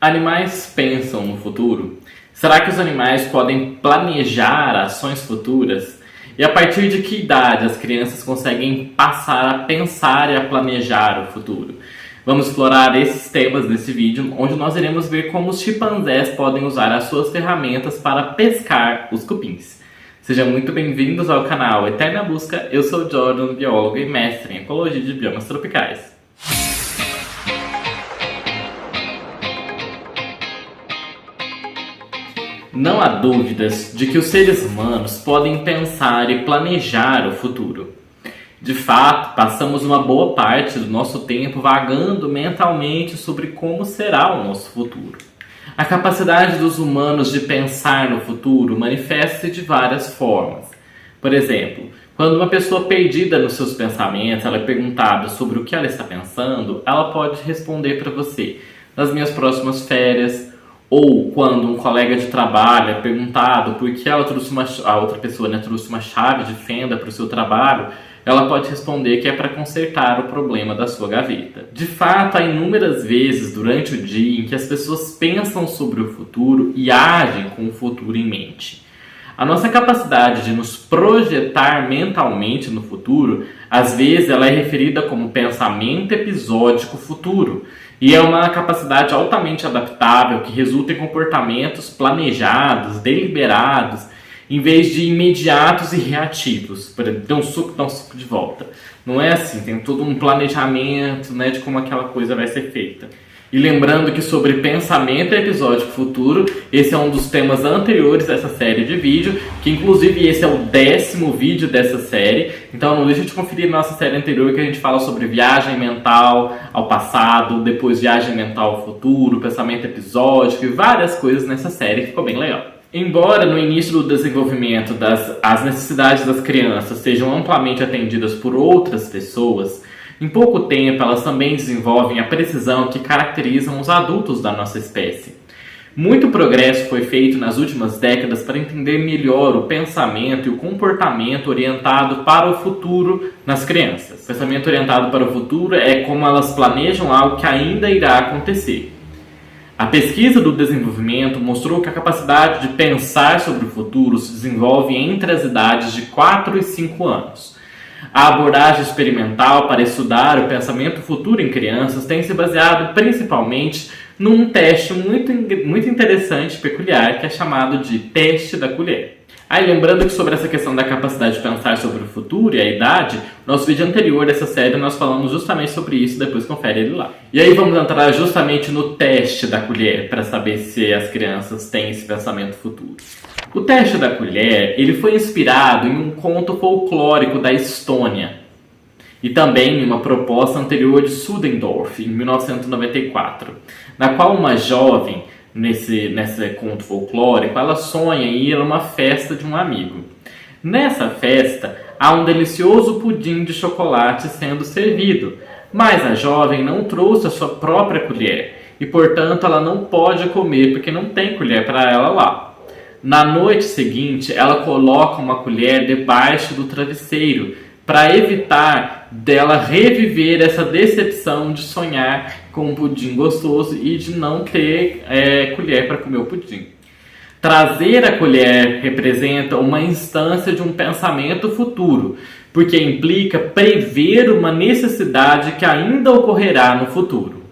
Animais pensam no futuro? Será que os animais podem planejar ações futuras? E a partir de que idade as crianças conseguem passar a pensar e a planejar o futuro? Vamos explorar esses temas nesse vídeo, onde nós iremos ver como os chimpanzés podem usar as suas ferramentas para pescar os cupins. Sejam muito bem-vindos ao canal Eterna Busca. Eu sou o Jordan, biólogo e mestre em ecologia de biomas tropicais. Não há dúvidas de que os seres humanos podem pensar e planejar o futuro. De fato, passamos uma boa parte do nosso tempo vagando mentalmente sobre como será o nosso futuro. A capacidade dos humanos de pensar no futuro manifesta-se de várias formas. Por exemplo, quando uma pessoa perdida nos seus pensamentos ela é perguntada sobre o que ela está pensando, ela pode responder para você: nas minhas próximas férias. Ou quando um colega de trabalho é perguntado por que a outra pessoa trouxe uma chave de fenda para o seu trabalho, ela pode responder que é para consertar o problema da sua gaveta. De fato, há inúmeras vezes durante o dia em que as pessoas pensam sobre o futuro e agem com o futuro em mente. A nossa capacidade de nos projetar mentalmente no futuro, às vezes ela é referida como pensamento episódico futuro, e é uma capacidade altamente adaptável que resulta em comportamentos planejados, deliberados, em vez de imediatos e reativos. Por exemplo, dá um suco de volta. Não é assim, tem todo um planejamento, né, de como aquela coisa vai ser feita. E lembrando que sobre pensamento episódico futuro, esse é um dos temas anteriores dessa série de vídeo, que inclusive esse é o 10º vídeo dessa série, então não deixa de conferir nossa série anterior que a gente fala sobre viagem mental ao passado, depois viagem mental ao futuro, pensamento episódico e várias coisas nessa série que ficou bem legal. Embora no início do desenvolvimento as necessidades das crianças sejam amplamente atendidas por outras pessoas, em pouco tempo, elas também desenvolvem a precisão que caracterizam os adultos da nossa espécie. Muito progresso foi feito nas últimas décadas para entender melhor o pensamento e o comportamento orientado para o futuro nas crianças. O pensamento orientado para o futuro é como elas planejam algo que ainda irá acontecer. A pesquisa do desenvolvimento mostrou que a capacidade de pensar sobre o futuro se desenvolve entre as idades de 4 e 5 anos. A abordagem experimental para estudar o pensamento futuro em crianças tem se baseado principalmente num teste muito interessante e peculiar que é chamado de teste da colher. Aí lembrando que sobre essa questão da capacidade de pensar sobre o futuro e a idade, no nosso vídeo anterior dessa série nós falamos justamente sobre isso, depois confere ele lá. E aí vamos entrar justamente no teste da colher para saber se as crianças têm esse pensamento futuro. O teste da colher ele foi inspirado em um conto folclórico da Estônia e também em uma proposta anterior de Sudendorf, em 1994, na qual uma jovem, nesse conto folclórico, ela sonha em ir a uma festa de um amigo. Nessa festa, há um delicioso pudim de chocolate sendo servido, mas a jovem não trouxe a sua própria colher e, portanto, ela não pode comer porque não tem colher para ela lá. Na noite seguinte, ela coloca uma colher debaixo do travesseiro para evitar dela reviver essa decepção de sonhar com um pudim gostoso e de não ter colher para comer o pudim. Trazer a colher representa uma instância de um pensamento futuro, porque implica prever uma necessidade que ainda ocorrerá no futuro.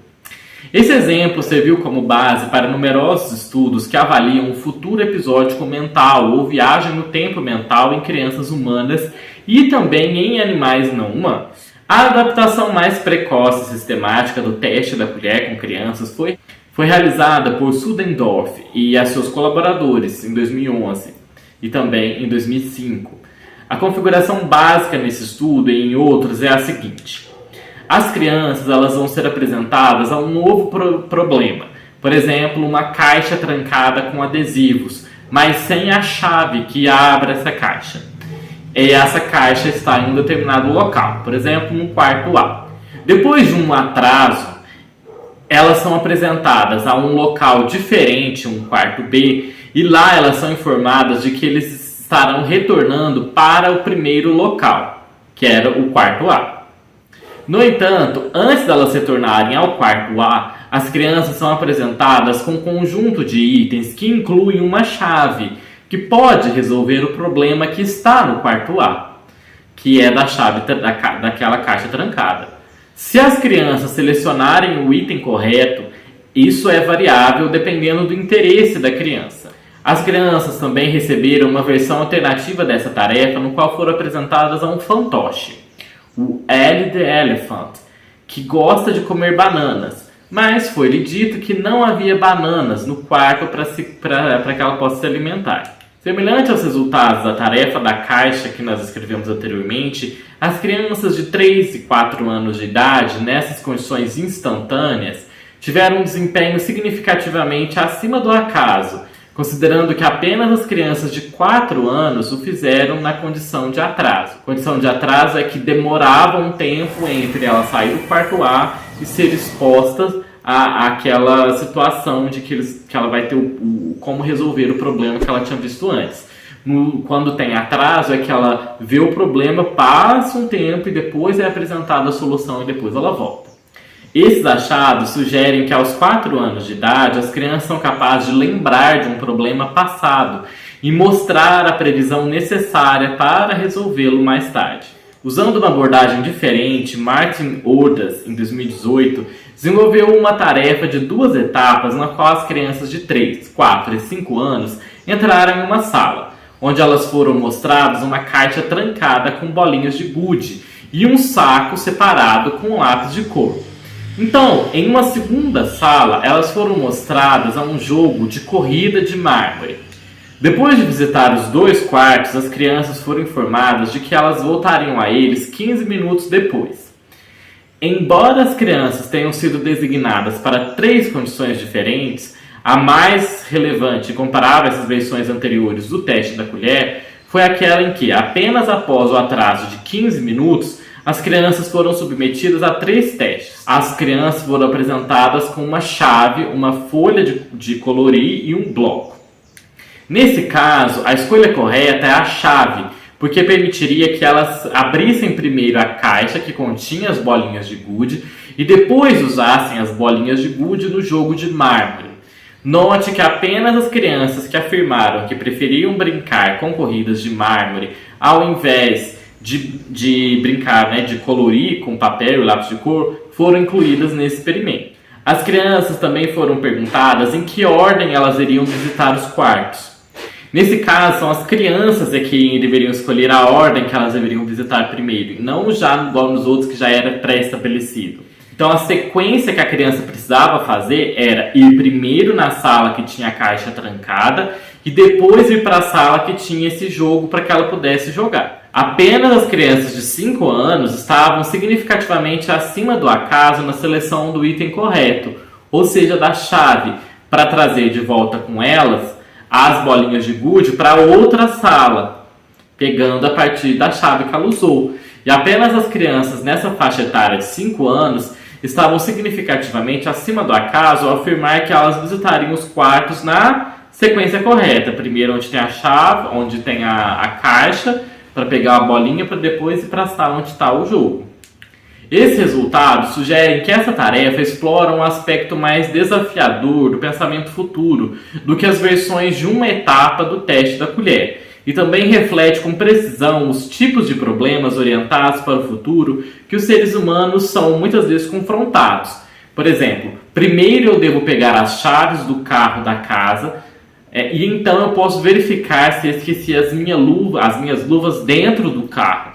Esse exemplo serviu como base para numerosos estudos que avaliam o futuro episódico mental ou viagem no tempo mental em crianças humanas e também em animais não humanos. A adaptação mais precoce e sistemática do teste da colher com crianças foi realizada por Sudendorf e seus colaboradores em 2011 e também em 2005. A configuração básica nesse estudo e em outros é a seguinte: as crianças elas vão ser apresentadas a um novo problema. Por exemplo, uma caixa trancada com adesivos, mas sem a chave que abra essa caixa. E essa caixa está em um determinado local, por exemplo, no quarto A. Depois de um atraso, elas são apresentadas a um local diferente, um quarto B, e lá elas são informadas de que eles estarão retornando para o primeiro local, que era o quarto A. No entanto, antes delas retornarem ao quarto A, As crianças são apresentadas com um conjunto de itens que incluem uma chave que pode resolver o problema que está no quarto A, que é da chave daquela caixa trancada. Se as crianças selecionarem o item correto, isso é variável dependendo do interesse da criança. As crianças também receberam uma versão alternativa dessa tarefa, no qual foram apresentadas a um fantoche, o Ellie the Elephant, que gosta de comer bananas, mas foi-lhe dito que não havia bananas no quarto para que ela possa se alimentar. Semelhante aos resultados da tarefa da caixa que nós escrevemos anteriormente, as crianças de 3 e 4 anos de idade, nessas condições instantâneas, tiveram um desempenho significativamente acima do acaso, considerando que apenas as crianças de 4 anos o fizeram na condição de atraso. A condição de atraso é que demorava um tempo entre ela sair do quarto A e ser exposta àquela situação de que ela vai ter como resolver o problema que ela tinha visto antes. Quando tem atraso é que ela vê o problema, passa um tempo e depois é apresentada a solução e depois ela volta. Esses achados sugerem que aos 4 anos de idade as crianças são capazes de lembrar de um problema passado e mostrar a previsão necessária para resolvê-lo mais tarde. Usando uma abordagem diferente, Martin Ordas, em 2018, desenvolveu uma tarefa de 2 etapas na qual as crianças de 3, 4 e 5 anos entraram em uma sala, onde elas foram mostradas uma caixa trancada com bolinhas de gude e um saco separado com lápis de cor. Então, em uma segunda sala, elas foram mostradas a um jogo de corrida de mármore. Depois de visitar os 2 quartos, as crianças foram informadas de que elas voltariam a eles 15 minutos depois. Embora as crianças tenham sido designadas para 3 condições diferentes, a mais relevante e comparável a essas versões anteriores do teste da colher foi aquela em que, apenas após o atraso de 15 minutos, as crianças foram submetidas a 3 testes. As crianças foram apresentadas com uma chave, uma folha de colorir e um bloco. Nesse caso, a escolha correta é a chave, porque permitiria que elas abrissem primeiro a caixa que continha as bolinhas de gude e depois usassem as bolinhas de gude no jogo de mármore. Note que apenas as crianças que afirmaram que preferiam brincar com corridas de mármore ao invés de brincar, de colorir com papel e lápis de cor, foram incluídas nesse experimento. As crianças também foram perguntadas em que ordem elas iriam visitar os quartos. Nesse caso, são as crianças que deveriam escolher a ordem que elas deveriam visitar primeiro, e não já igual nos outros que já era pré-estabelecido. Então a sequência que a criança precisava fazer era ir primeiro na sala que tinha a caixa trancada e depois ir para a sala que tinha esse jogo para que ela pudesse jogar. Apenas as crianças de 5 anos estavam significativamente acima do acaso na seleção do item correto, ou seja, da chave, para trazer de volta com elas as bolinhas de gude para outra sala, pegando a partir da chave que ela usou. E apenas as crianças nessa faixa etária de 5 anos estavam significativamente acima do acaso ao afirmar que elas visitariam os quartos na sequência correta. Primeiro onde tem a chave, onde tem a caixa, para pegar a bolinha para depois ir para a sala onde está o jogo. Esses resultados sugerem que essa tarefa explora um aspecto mais desafiador do pensamento futuro do que as versões de uma etapa do teste da colher, e também reflete com precisão os tipos de problemas orientados para o futuro que os seres humanos são muitas vezes confrontados. Por exemplo, primeiro eu devo pegar as chaves do carro da casa, e então eu posso verificar se esqueci as minhas luvas dentro do carro.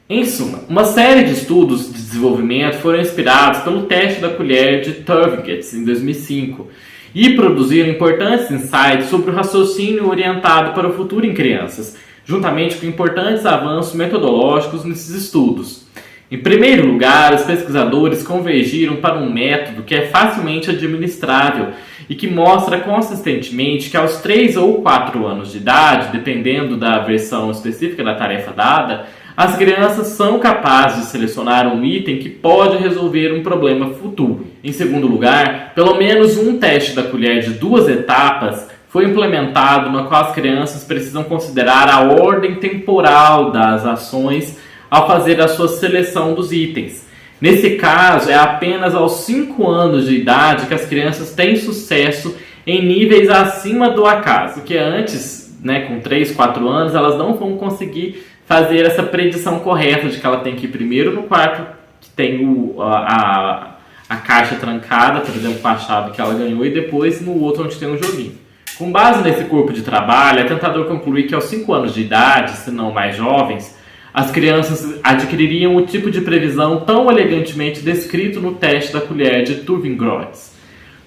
Em suma, uma série de estudos de desenvolvimento foram inspirados pelo teste da colher de Turvington em 2005 e produziram importantes insights sobre o raciocínio orientado para o futuro em crianças, juntamente com importantes avanços metodológicos nesses estudos. Em primeiro lugar, os pesquisadores convergiram para um método que é facilmente administrável e que mostra consistentemente que aos 3 ou 4 anos de idade, dependendo da versão específica da tarefa dada, as crianças são capazes de selecionar um item que pode resolver um problema futuro. Em segundo lugar, pelo menos um teste da colher de 2 etapas foi implementado no qual as crianças precisam considerar a ordem temporal das ações ao fazer a sua seleção dos itens. Nesse caso, é apenas aos 5 anos de idade que as crianças têm sucesso em níveis acima do acaso, porque antes, né, com 3, 4 anos, elas não vão conseguir fazer essa predição correta de que ela tem que ir primeiro no quarto que tem a caixa trancada, por exemplo, com a chave que ela ganhou, e depois no outro onde tem um joguinho. Com base nesse corpo de trabalho, é tentador concluir que aos 5 anos de idade, se não mais jovens, as crianças adquiririam o tipo de previsão tão elegantemente descrito no teste da colher de Turing-Grotz.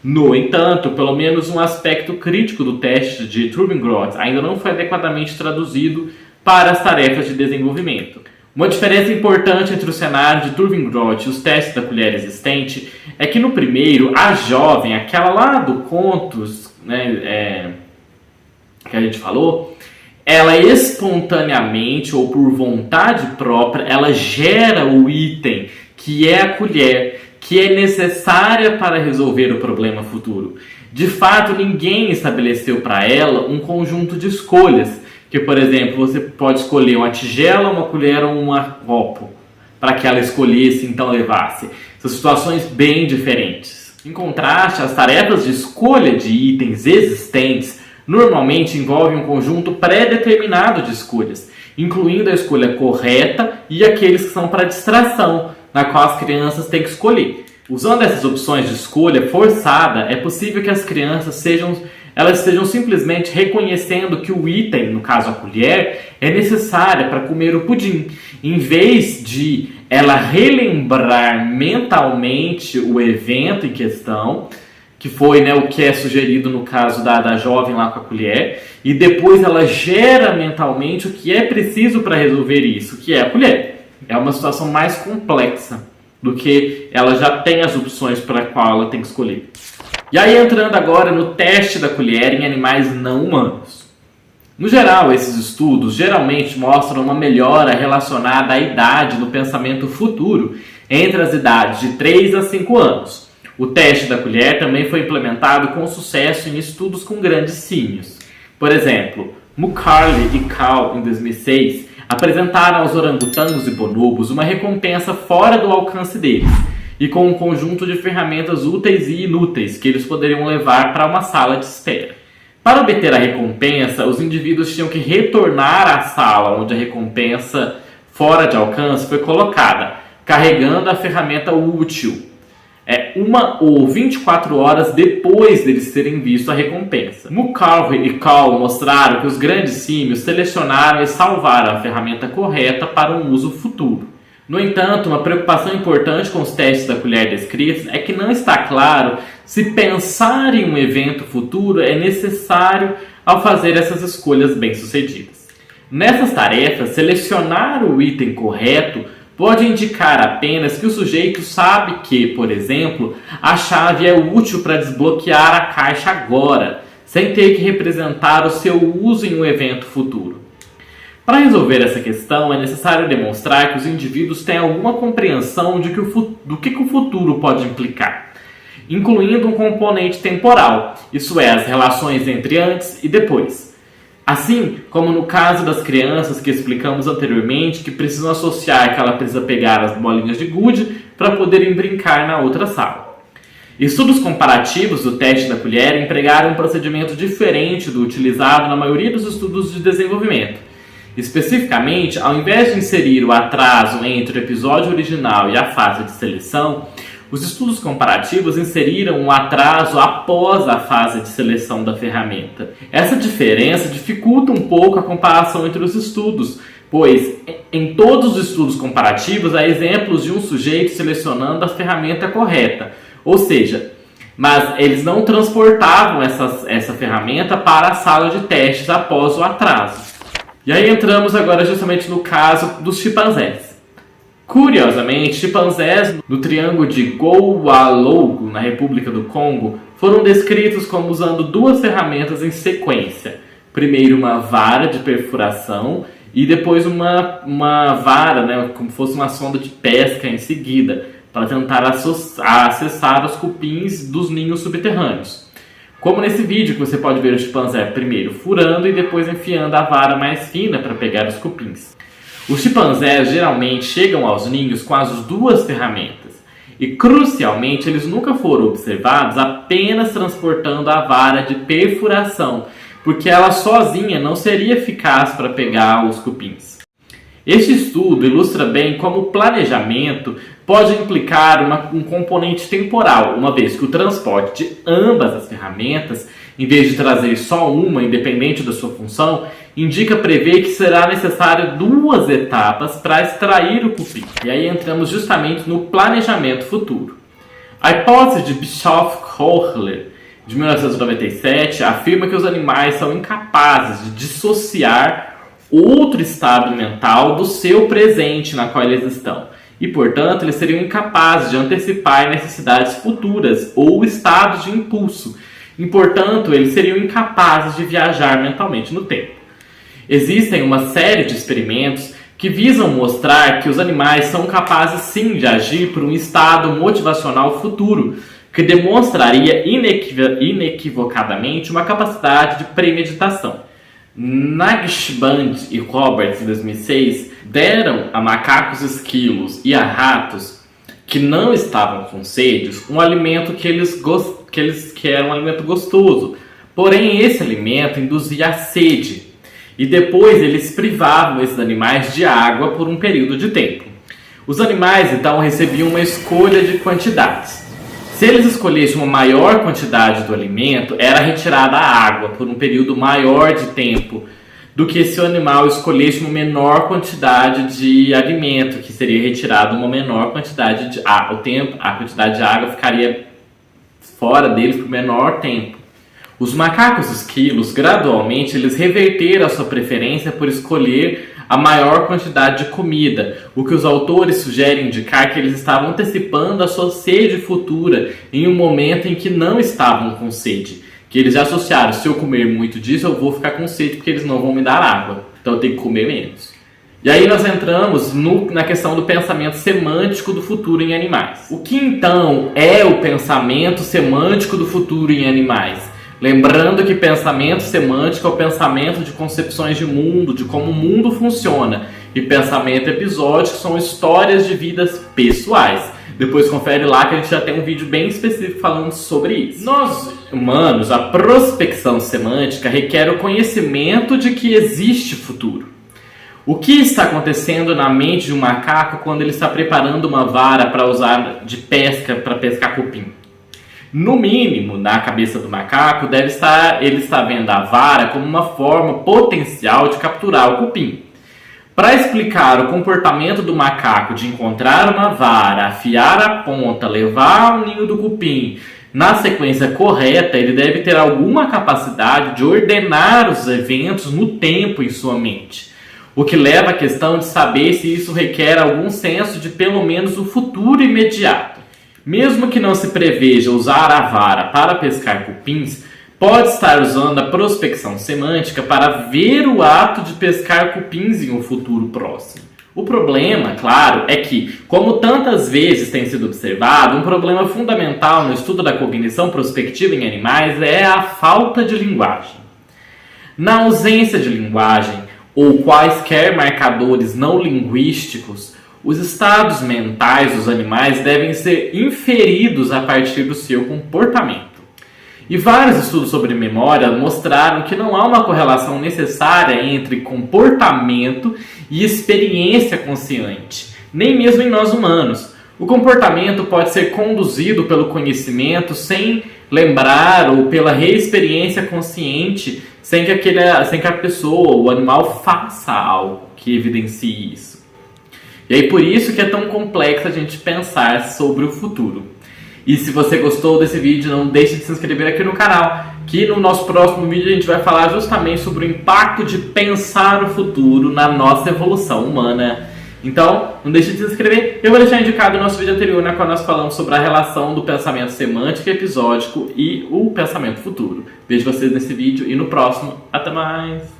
No entanto, pelo menos um aspecto crítico do teste de Turing-Grotz ainda não foi adequadamente traduzido para as tarefas de desenvolvimento. Uma diferença importante entre o cenário de Turing-Grotz e os testes da colher existente é que no primeiro, a jovem, aquela lá do contos, né, que a gente falou, ela espontaneamente ou por vontade própria, ela gera o item que é a colher, que é necessária para resolver o problema futuro. De fato, ninguém estabeleceu para ela um conjunto de escolhas, que, por exemplo, você pode escolher uma tigela, uma colher ou um copo, para que ela escolhesse, então levasse. São situações bem diferentes. Em contraste, as tarefas de escolha de itens existentes normalmente envolvem um conjunto pré-determinado de escolhas, incluindo a escolha correta e aqueles que são para distração, na qual as crianças têm que escolher. Usando essas opções de escolha forçada, é possível que as crianças estejam simplesmente reconhecendo que o item, no caso a colher, é necessária para comer o pudim, em vez de ela relembrar mentalmente o evento em questão, que foi, né, o que é sugerido no caso da jovem lá com a colher, e depois ela gera mentalmente o que é preciso para resolver isso, que é a colher. É uma situação mais complexa do que ela já tem as opções para qual ela tem que escolher. E aí, entrando agora no teste da colher em animais não humanos. No geral, esses estudos geralmente mostram uma melhora relacionada à idade do pensamento futuro entre as idades de 3 a 5 anos. O teste da colher também foi implementado com sucesso em estudos com grandes símios. Por exemplo, McCarley e Cal, em 2006, apresentaram aos orangotangos e bonobos uma recompensa fora do alcance deles, e com um conjunto de ferramentas úteis e inúteis que eles poderiam levar para uma sala de espera. Para obter a recompensa, os indivíduos tinham que retornar à sala onde a recompensa fora de alcance foi colocada, carregando a ferramenta útil, 1 ou 24 horas depois deles terem visto a recompensa. McCarthy e Call mostraram que os grandes símios selecionaram e salvaram a ferramenta correta para um uso futuro. No entanto, uma preocupação importante com os testes da colher descritos é que não está claro se pensar em um evento futuro é necessário ao fazer essas escolhas bem-sucedidas. Nessas tarefas, selecionar o item correto pode indicar apenas que o sujeito sabe que, por exemplo, a chave é útil para desbloquear a caixa agora, sem ter que representar o seu uso em um evento futuro. Para resolver essa questão, é necessário demonstrar que os indivíduos têm alguma compreensão do que o futuro pode implicar, incluindo um componente temporal, isso é, as relações entre antes e depois. Assim como no caso das crianças que explicamos anteriormente, que precisam associar que ela precisa pegar as bolinhas de gude para poderem brincar na outra sala. Estudos comparativos do teste da colher empregaram um procedimento diferente do utilizado na maioria dos estudos de desenvolvimento. Especificamente, ao invés de inserir o atraso entre o episódio original e a fase de seleção, os estudos comparativos inseriram um atraso após a fase de seleção da ferramenta. Essa diferença dificulta um pouco a comparação entre os estudos, pois em todos os estudos comparativos há exemplos de um sujeito selecionando a ferramenta correta, ou seja, mas eles não transportavam essa ferramenta para a sala de testes após o atraso. E aí entramos agora justamente no caso dos chimpanzés. Curiosamente, chimpanzés no Triângulo de Goualogo, na República do Congo, foram descritos como usando 2 ferramentas em sequência. Primeiro uma vara de perfuração e depois uma vara, né, como fosse uma sonda de pesca em seguida, para tentar acessar os cupins dos ninhos subterrâneos. Como nesse vídeo que você pode ver o chimpanzé primeiro furando e depois enfiando a vara mais fina para pegar os cupins. Os chimpanzés geralmente chegam aos ninhos com as duas ferramentas e, crucialmente, eles nunca foram observados apenas transportando a vara de perfuração, porque ela sozinha não seria eficaz para pegar os cupins. Este estudo ilustra bem como o planejamento pode implicar um componente temporal, uma vez que o transporte de ambas as ferramentas, em vez de trazer só uma, independente da sua função, indica prever que será necessário duas etapas para extrair o cupim. E aí entramos justamente no planejamento futuro. A hipótese de Bischoff-Kohler, de 1997, afirma que os animais são incapazes de dissociar outro estado mental do seu presente na qual eles estão. E, portanto, eles seriam incapazes de antecipar necessidades futuras ou estados de impulso. E, portanto, eles seriam incapazes de viajar mentalmente no tempo. Existem uma série de experimentos que visam mostrar que os animais são capazes sim de agir por um estado motivacional futuro, que demonstraria inequivocadamente uma capacidade de premeditação. Nagsband e Roberts, em 2006, deram a macacos esquilos e a ratos que não estavam com sede um alimento que era um alimento gostoso. Porém, esse alimento induzia a sede. E depois eles privavam esses animais de água por um período de tempo. Os animais, então, recebiam uma escolha de quantidades. Se eles escolhessem uma maior quantidade do alimento, era retirada a água por um período maior de tempo do que se o animal escolhesse uma menor quantidade de alimento, que seria retirada uma menor quantidade de água. A quantidade de água ficaria fora deles por menor tempo. Os macacos esquilos, gradualmente, eles reverteram a sua preferência por escolher a maior quantidade de comida, o que os autores sugerem indicar que eles estavam antecipando a sua sede futura em um momento em que não estavam com sede. Que eles já associaram, se eu comer muito disso, eu vou ficar com sede porque eles não vão me dar água, então eu tenho que comer menos. E aí nós entramos na questão do pensamento semântico do futuro em animais. O que então é o pensamento semântico do futuro em animais? Lembrando que pensamento semântico é o pensamento de concepções de mundo, de como o mundo funciona. E pensamento episódico são histórias de vidas pessoais. Depois confere lá que a gente já tem um vídeo bem específico falando sobre isso. Nós, humanos, a prospecção semântica requer o conhecimento de que existe futuro. O que está acontecendo na mente de um macaco quando ele está preparando uma vara para usar de pesca, para pescar cupim? No mínimo, na cabeça do macaco, ele está vendo a vara como uma forma potencial de capturar o cupim. Para explicar o comportamento do macaco de encontrar uma vara, afiar a ponta, levar ao ninho do cupim na sequência correta, ele deve ter alguma capacidade de ordenar os eventos no tempo em sua mente. O que leva à questão de saber se isso requer algum senso de pelo menos o futuro imediato. Mesmo que não se preveja usar a vara para pescar cupins, pode estar usando a prospecção semântica para ver o ato de pescar cupins em um futuro próximo. O problema, claro, é que, como tantas vezes tem sido observado, um problema fundamental no estudo da cognição prospectiva em animais é a falta de linguagem. Na ausência de linguagem ou quaisquer marcadores não linguísticos, os estados mentais dos animais devem ser inferidos a partir do seu comportamento. E vários estudos sobre memória mostraram que não há uma correlação necessária entre comportamento e experiência consciente, nem mesmo em nós humanos. O comportamento pode ser conduzido pelo conhecimento sem lembrar ou pela reexperiência consciente, sem que a pessoa, o animal, faça algo que evidencie isso. E aí por isso que é tão complexo a gente pensar sobre o futuro. E se você gostou desse vídeo, não deixe de se inscrever aqui no canal, que no nosso próximo vídeo a gente vai falar justamente sobre o impacto de pensar o futuro na nossa evolução humana. Então, não deixe de se inscrever. Eu vou deixar indicado o nosso vídeo anterior, na qual nós falamos sobre a relação do pensamento semântico e episódico e o pensamento futuro. Vejo vocês nesse vídeo e no próximo. Até mais!